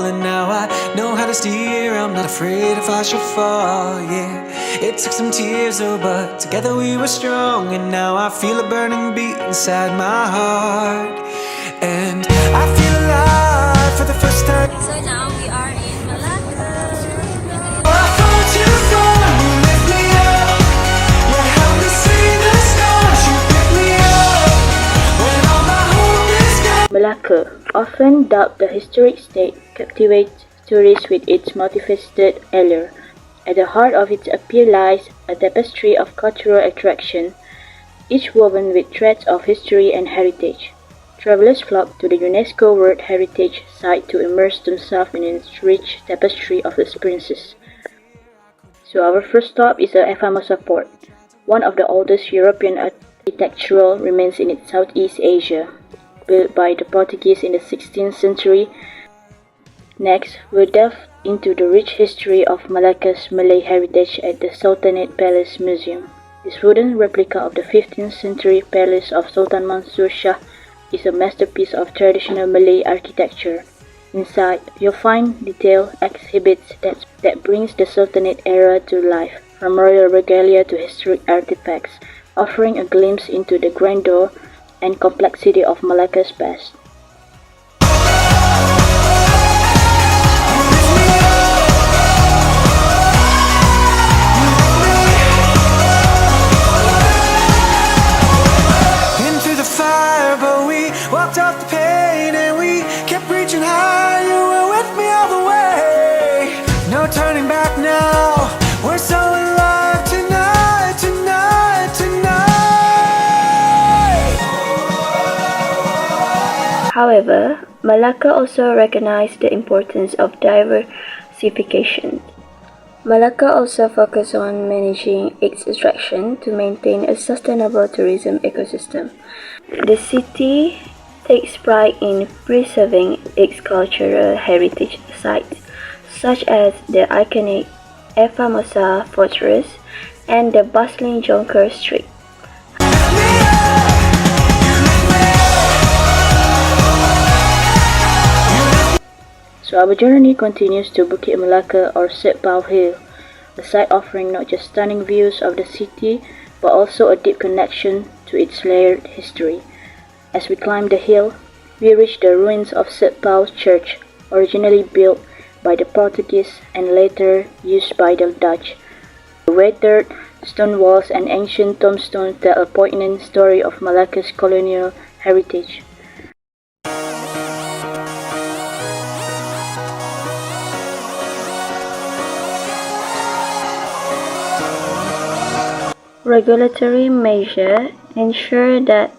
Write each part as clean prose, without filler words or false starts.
and now I know how to steer. I'm not afraid if I should fall, yeah. It took some tears, oh, but together we were strong, and now I feel a burning beat inside my heart, and I feel alive for the first time. So now we are in Malacca. I fought you fall, you lift me up. You help me see the stars, you pick me up when all my hope is gone. Malacca, often dubbed the historic state, captivates tourists with its multifaceted allure. At the heart of its appeal lies a tapestry of cultural attraction, each woven with threads of history and heritage. Travelers flock to the UNESCO World Heritage Site to immerse themselves in its rich tapestry of experiences. So our first stop is the Formosa Port, one of the oldest European architectural remains in Southeast Asia, built by the Portuguese in the 16th century. Next, we'll delve into the rich history of Malacca'S Malay heritage at the Sultanate Palace Museum. This wooden replica of the 15th century palace of Sultan Mansur Shah is a masterpiece of traditional Malay architecture. Inside, you'll find detailed exhibits that brings the Sultanate era to life, from royal regalia to historic artifacts, offering a glimpse into the grandeur and complexity of Malacca'S past. Walked off the pain and we kept reaching high. You were with me all the way. No turning back now. We're so alive tonight, tonight, tonight. However, Malacca also recognized the importance of diversification. Malacca also focused on managing its attraction to maintain a sustainable tourism ecosystem. The city takes pride in preserving its cultural heritage sites, such as the iconic Formosa Fortress and the bustling Jonker Street. So our journey continues to Bukit Malacca or Setpau Hill, a site offering not just stunning views of the city, but also a deep connection to its layered history. As we climb the hill, we reach the ruins of Setpau Church, originally built by the Portuguese and later used by the Dutch. The weathered stone walls and ancient tombstones tell a poignant story of Malacca'S colonial heritage. Regulatory measures ensure that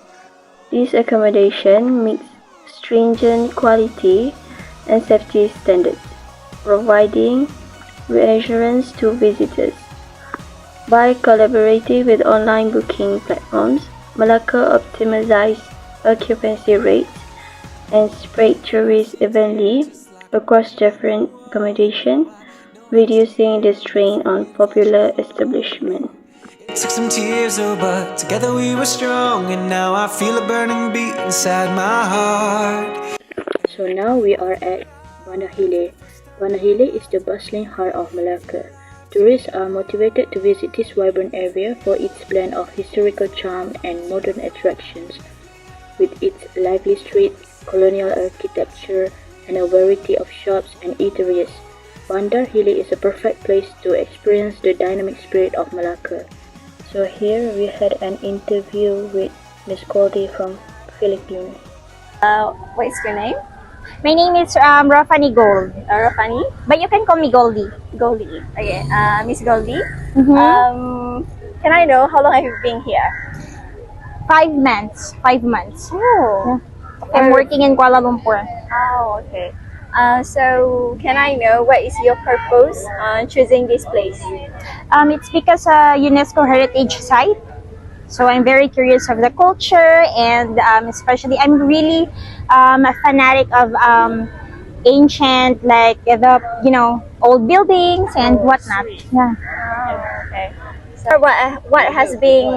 this accommodation meets stringent quality and safety standards, providing reassurance to visitors. By collaborating with online booking platforms, Malacca optimizes occupancy rates and spread tourists evenly across different accommodations, reducing the strain on popular establishments. It took some tears, oh, but together we were strong, and now I feel a burning beat inside my heart. So now we are at Banahile. Banahile is the bustling heart of Malacca. Tourists are motivated to visit this vibrant area for its blend of historical charm and modern attractions. With its lively streets, colonial architecture, and a variety of shops and eateries, Bandar Hili is a perfect place to experience the dynamic spirit of Malacca. So here we had an interview with Miss Goldie from Philippines. What is your name? My name is Rafani Gold. Rafani? But you can call me Goldie. Goldie. Okay, Miss Goldie. Can I know how long have you been here? 5 months. 5 months. Oh. I'm working in Kuala Lumpur. Oh, okay. So can I know what is your purpose on choosing this place? It's because a UNESCO heritage site. So I'm very curious of the culture, and especially I'm really a fanatic of ancient, like the old buildings and whatnot. Yeah. Oh, okay. So what has been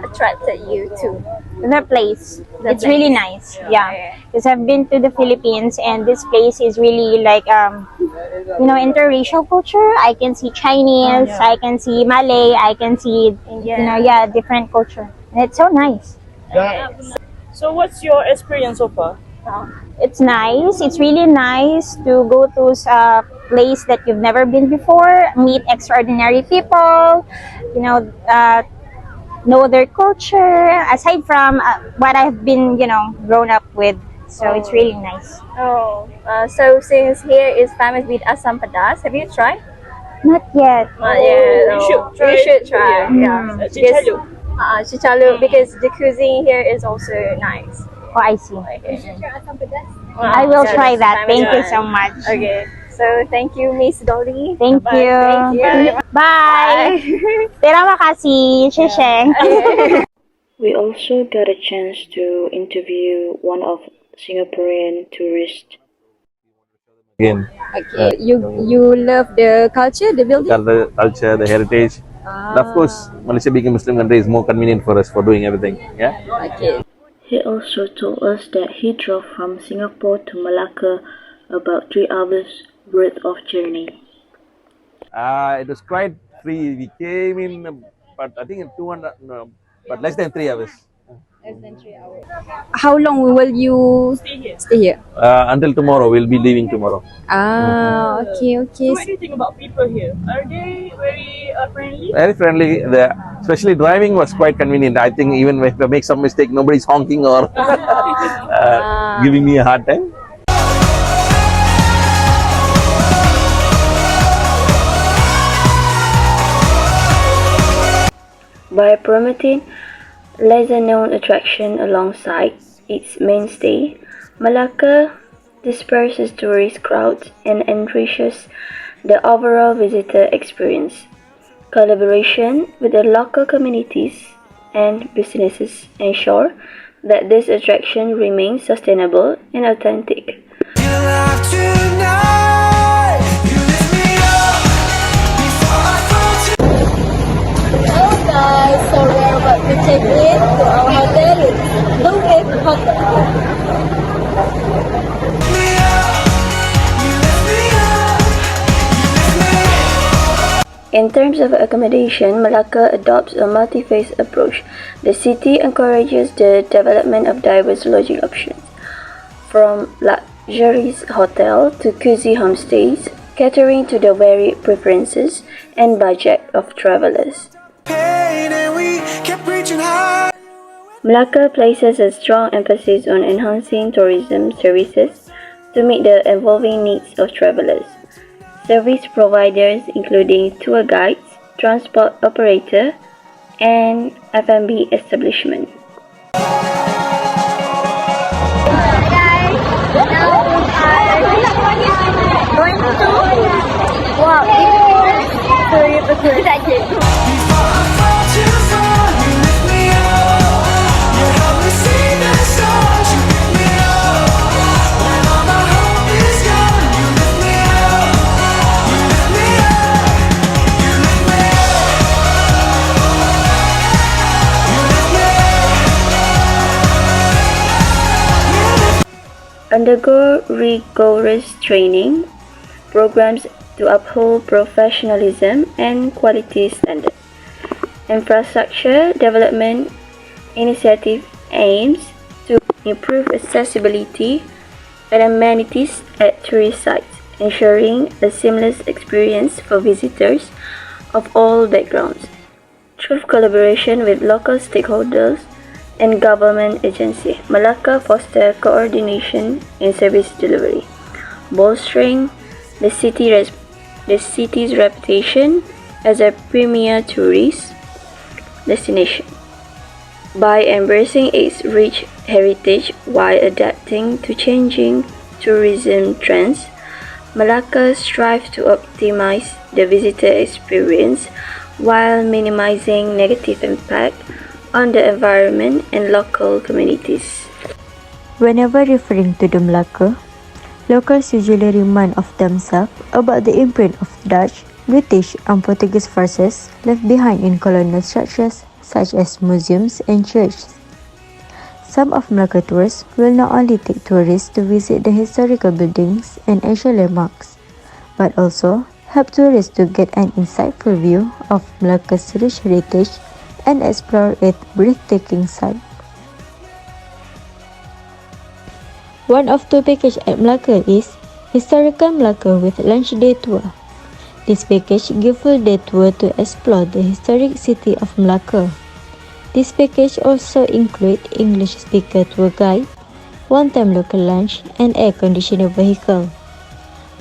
attracted you to The place. It's place. really nice. Yeah. Okay. Because I've been to the Philippines and this place is really like interracial culture. I can see Chinese, I can see Malay, I can see different culture. And it's so nice. So what's your experience so far? It's nice. It's really nice to go to a place that you've never been before, meet extraordinary people, know their culture, aside from what I've been, grown up with. So it's really nice. So since here is famous with asam pedas, have you tried? Not yet. Yeah, You should try. Yeah, Chichalu. chichalu, because the cuisine here is also nice. Oh, I see. Okay. I will try that. Famous Thank you one. so much. Okay. So thank you, Miss Dolly. Thank you. Thank you. Bye. Terima kasih. Shisheng. We also got a chance to interview one of Singaporean tourists. Again, Okay, you love the culture, the building? the culture, the heritage. And of course, Malaysia being a Muslim country is more convenient for us for doing everything. Yeah. Okay. He also told us that he drove from Singapore to Malacca about 3 hours worth of journey. It was quite free. We came in, but I think in 200, no, but less than 3 hours. How long will you stay here? Until tomorrow, we'll be leaving tomorrow. Okay. What do you think about people here? Are they very friendly? Very friendly. Especially driving was quite convenient. I think even if I make some mistake, nobody's honking or giving me a hard time. By promoting lesser-known attraction alongside its mainstay, Malacca disperses tourist crowds and enriches the overall visitor experience. Collaboration with the local communities and businesses ensure that this attraction remains sustainable and authentic. Feel alive tonight. You lift me up before I fall to Hello guys, so we're about to check in to our hotel. It's Blue Wave Hotel. me up. You lift me up. You lift me up. In terms of accommodation, Malacca adopts a multi-phase approach. The city encourages the development of diverse lodging options, from luxurious hotel to cozy homestays, catering to the varied preferences and budget of travelers. Pain and we kept reaching high. Malacca places a strong emphasis on enhancing tourism services to meet the evolving needs of travelers. Service providers including tour guides, transport operator, and F&B establishment. Before I fall too far, you lift me up. You help me see the stars. You pick me up when all my hope is gone. You lift me up. You lift me up. You lift me up. You lift me up. Undergo rigorous training programs to uphold professionalism and quality standards. Infrastructure development initiative aims to improve accessibility and amenities at tourist sites, ensuring a seamless experience for visitors of all backgrounds. Through collaboration with local stakeholders and government agencies, Malacca fosters coordination in service delivery, bolstering the city's reputation as a premier tourist destination. By embracing its rich heritage while adapting to changing tourism trends, Malacca strives to optimize the visitor experience while minimizing negative impact on the environment and local communities. Whenever referring to the Malacca, locals usually remind of themselves about the imprint of Dutch, British, and Portuguese forces left behind in colonial structures such as museums and churches. Some of Malacca tours will not only take tourists to visit the historical buildings and ancient landmarks, but also help tourists to get an insightful view of Malacca's rich heritage and explore its breathtaking site. One of two packages at Malacca is Historical Malacca with Lunch Day Tour. This package gives full day tour to explore the historic city of Malacca. This package also includes English speaker tour guide, one-time local lunch, and air-conditioned vehicle.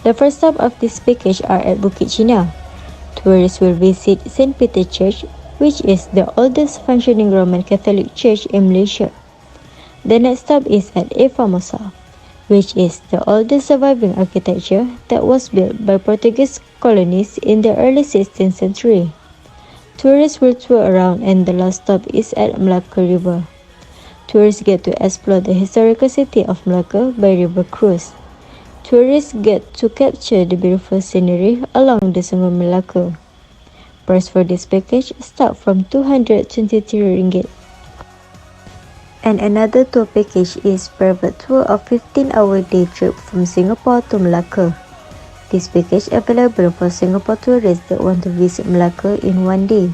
The first stop of this package are at Bukit Cina. Tourists will visit St. Peter Church, which is the oldest functioning Roman Catholic church in Malaysia. The next stop is at Formosa, which is the oldest surviving architecture that was built by Portuguese colonists in the early 16th century. Tourists will tour around, and the last stop is at Malacca River. Tourists get to explore the historical city of Malacca by river cruise. Tourists get to capture the beautiful scenery along the Sungai Malacca. Price for this package start from RM223. And another tour package is private tour of 15-hour day trip from Singapore to Malacca. This package available for Singapore tourists that want to visit Malacca in one day.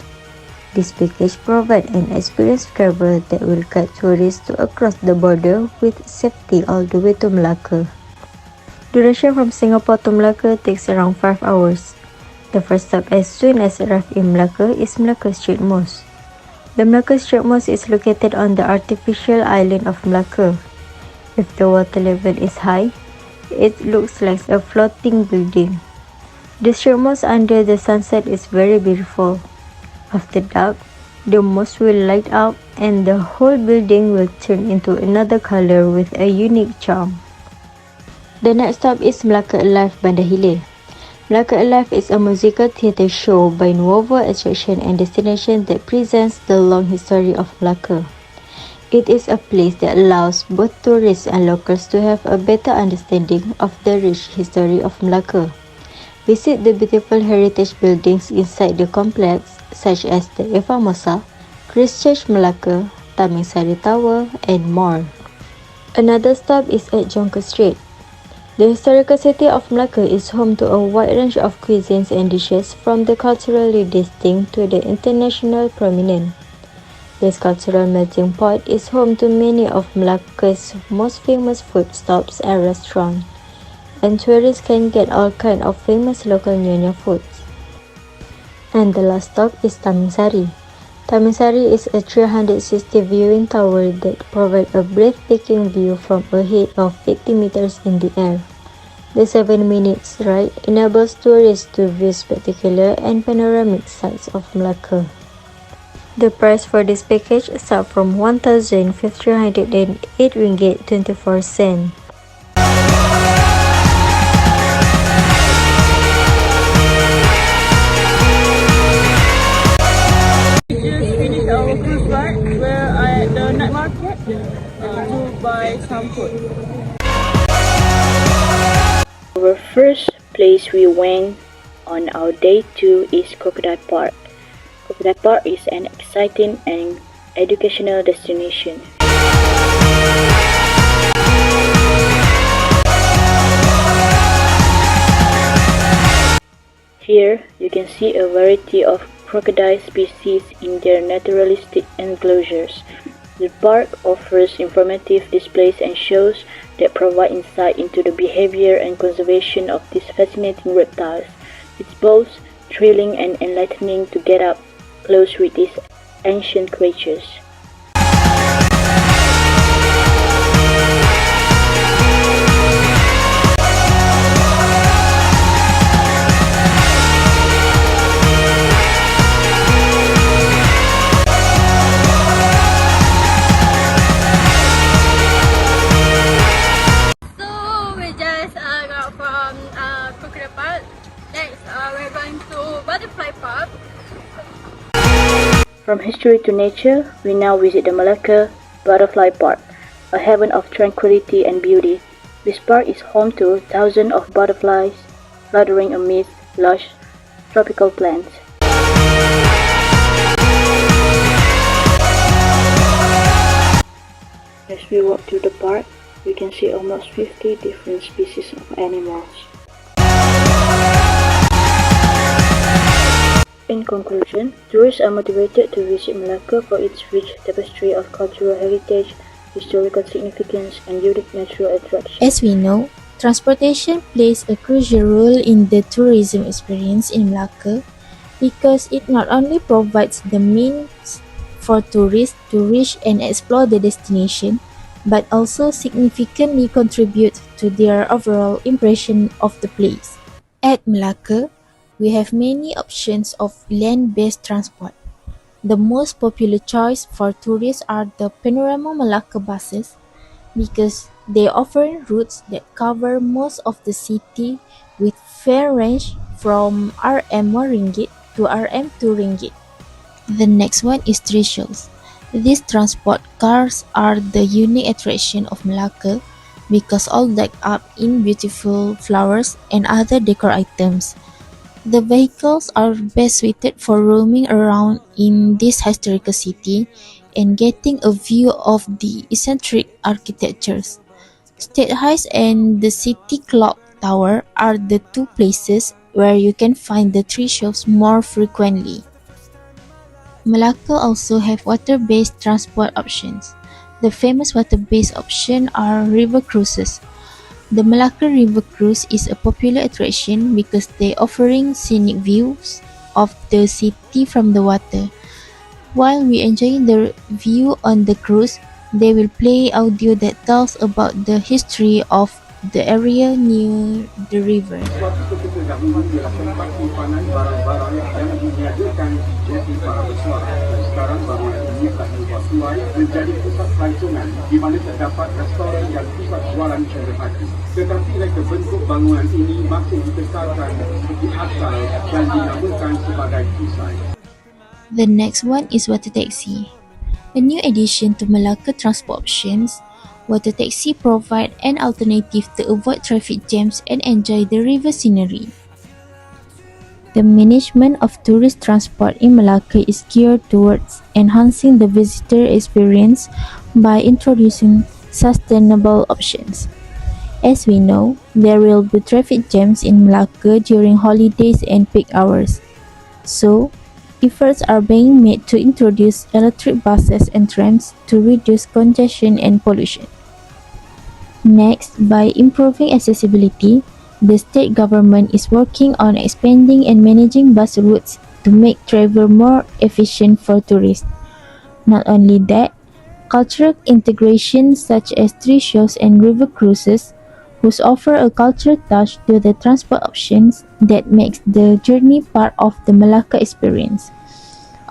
This package provides an experienced traveler that will guide tourists to across the border with safety all the way to Malacca. Duration from Singapore to Malacca takes around 5 hours. The first stop as soon as arrived in Malacca is Malacca Street Mosque. The Malacca Street Mosque is located on the artificial island of Malacca. If the water level is high, it looks like a floating building. The street mosque under the sunset is very beautiful. After dark, the mosque will light up and the whole building will turn into another color with a unique charm. The next stop is Malacca Alive Bandar Hilir. Malacca Alive is a musical theatre show by Nuovo Attraction and Destination that presents the long history of Malacca. It is a place that allows both tourists and locals to have a better understanding of the rich history of Malacca. Visit the beautiful heritage buildings inside the complex, such as the Formosa, Christchurch Malacca, Taming Sari Tower, and more. Another stop is at Jonker Street. The historical city of Malacca is home to a wide range of cuisines and dishes, from the culturally distinct to the international prominent. This cultural melting pot is home to many of Malacca's most famous food stops and restaurants, and tourists can get all kinds of famous local nyonya foods. And the last stop is Taming Sari. Taming Sari is a 360 viewing tower that provides a breathtaking view from a height of 80 meters in the air. The 7 minutes ride enables tourists to view spectacular and panoramic sights of Malacca. The price for this package starts from RM1,508.24. We just finished our cruise ride. We're at the night market to buy some food. Our first place we went on our day 2 is Crocodile Park. Crocodile Park is an exciting and educational destination. Here, you can see a variety of crocodile species in their naturalistic enclosures. The park offers informative displays and shows that provide insight into the behavior and conservation of these fascinating reptiles. It's both thrilling and enlightening to get up close with these ancient creatures. So we just got from Crocodile Park. Next, we're going to Butterfly Park. From history to nature, we now visit the Malacca Butterfly Park, a heaven of tranquility and beauty. This park is home to thousands of butterflies fluttering amidst lush tropical plants. As we walk through the park, we can see almost 50 different species of animals. In conclusion, tourists are motivated to visit Malacca for its rich tapestry of cultural heritage, historical significance, and unique natural attractions. As we know, transportation plays a crucial role in the tourism experience in Malacca because it not only provides the means for tourists to reach and explore the destination, but also significantly contribute to their overall impression of the place. At Malacca, we have many options of land-based transport. The most popular choice for tourists are the Panorama Malacca buses because they offer routes that cover most of the city with fare range from Rm1 ringgit to Rm2 ringgit. The next one is Trishulls. These transport cars are the unique attraction of Malacca because all decked up in beautiful flowers and other decor items. The vehicles are best suited for roaming around in this historical city and getting a view of the eccentric architectures. State Heights and the City Clock Tower are the two places where you can find the tree shows more frequently. Malacca also have water-based transport options. The famous water-based option are river cruises. The Malacca River Cruise is a popular attraction because they offering scenic views of the city from the water. While we enjoy the view on the cruise, they will play audio that tells about the history of the area near the river. Suatu ketika dahulu ialah tempat simpanan barang-barang yang diniagakan di jeti para bersuara. Sekarang bangunan ini telah diubah tuai menjadi pusat pelancongan di mana terdapat restoran dan pusat jualan cendera hati. Tetapi reka bentuk bangunan ini masih dikekalkan seperti asal dan dinamakan sebagai pusat. The next one is water taxi. A new addition to Malacca transport options, water taxi provide an alternative to avoid traffic jams and enjoy the river scenery. The management of tourist transport in Malacca is geared towards enhancing the visitor experience by introducing sustainable options. As we know, there will be traffic jams in Malacca during holidays and peak hours. So, efforts are being made to introduce electric buses and trams to reduce congestion and pollution. Next, by improving accessibility, the state government is working on expanding and managing bus routes to make travel more efficient for tourists. Not only that, cultural integration such as tree shows and river cruises whose offer a cultural touch to the transport options that makes the journey part of the Malacca experience.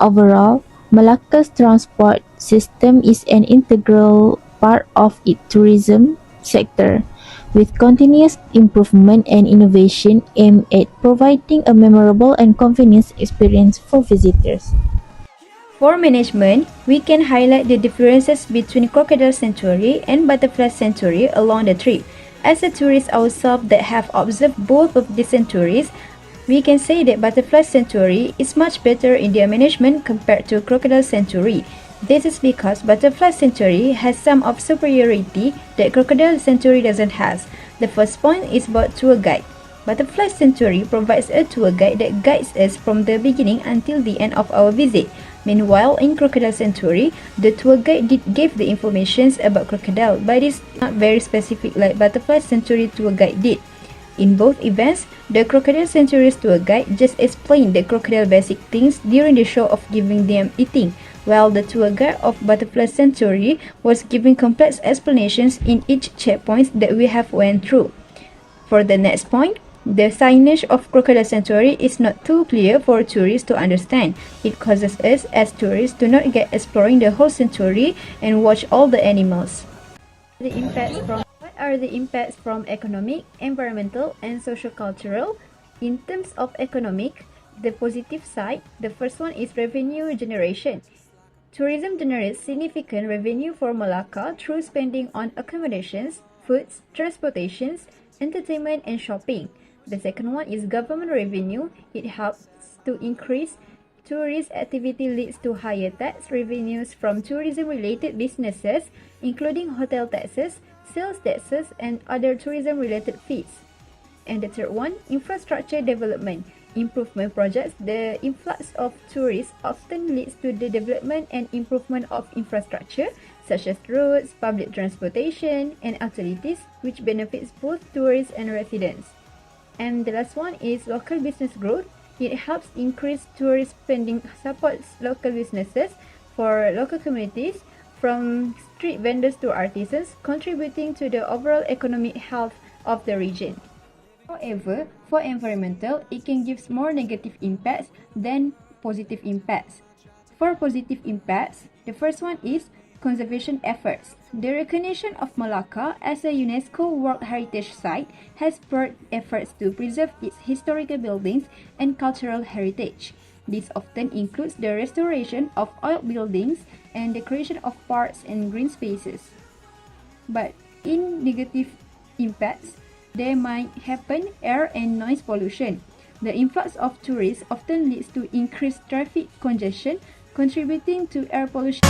Overall, Malacca's transport system is an integral part of its tourism sector, with continuous improvement and innovation aimed at providing a memorable and convenient experience for visitors. For management, we can highlight the differences between Crocodile Sanctuary and Butterfly Sanctuary along the trip. As a tourist ourselves that have observed both of these sanctuaries, we can say that Butterfly Sanctuary is much better in their management compared to Crocodile Sanctuary. This is because Butterfly Sanctuary has some of superiority that Crocodile Sanctuary doesn't have. The first point is about tour guide. Butterfly Sanctuary provides a tour guide that guides us from the beginning until the end of our visit. Meanwhile, in Crocodile Sanctuary, the tour guide did give the information about crocodile, but it's not very specific like Butterfly Sanctuary tour guide did. In both events, the Crocodile Sanctuary's tour guide just explained the crocodile basic things during the show of giving them eating, while the tour guide of Butterfly Sanctuary was giving complex explanations in each checkpoint that we have went through. For the next point, the signage of Crocodile Sanctuary is not too clear for tourists to understand. It causes us as tourists to not get exploring the whole sanctuary and watch all the animals. What are the impacts from economic, environmental, and socio-cultural? In terms of economic, the positive side, the first one is revenue generation. Tourism generates significant revenue for Malacca through spending on accommodations, foods, transportations, entertainment, and shopping. The second one is government revenue. It helps to increase tourist activity leads to higher tax revenues from tourism-related businesses, including hotel taxes, sales taxes, and other tourism-related fees. And the third one, infrastructure development. Improvement projects. The influx of tourists often leads to the development and improvement of infrastructure, such as roads, public transportation, and utilities, which benefits both tourists and residents. And the last one is local business growth. It helps increase tourist spending, supports local businesses for local communities, from street vendors to artisans, contributing to the overall economic health of the region. However, for environmental, it can give more negative impacts than positive impacts. For positive impacts, the first one is conservation efforts. The recognition of Malacca as a UNESCO World Heritage Site has spurred efforts to preserve its historical buildings and cultural heritage. This often includes the restoration of old buildings and the creation of parks and green spaces. But in negative impacts, there might happen air and noise pollution. The influx of tourists often leads to increased traffic congestion, contributing to air pollution.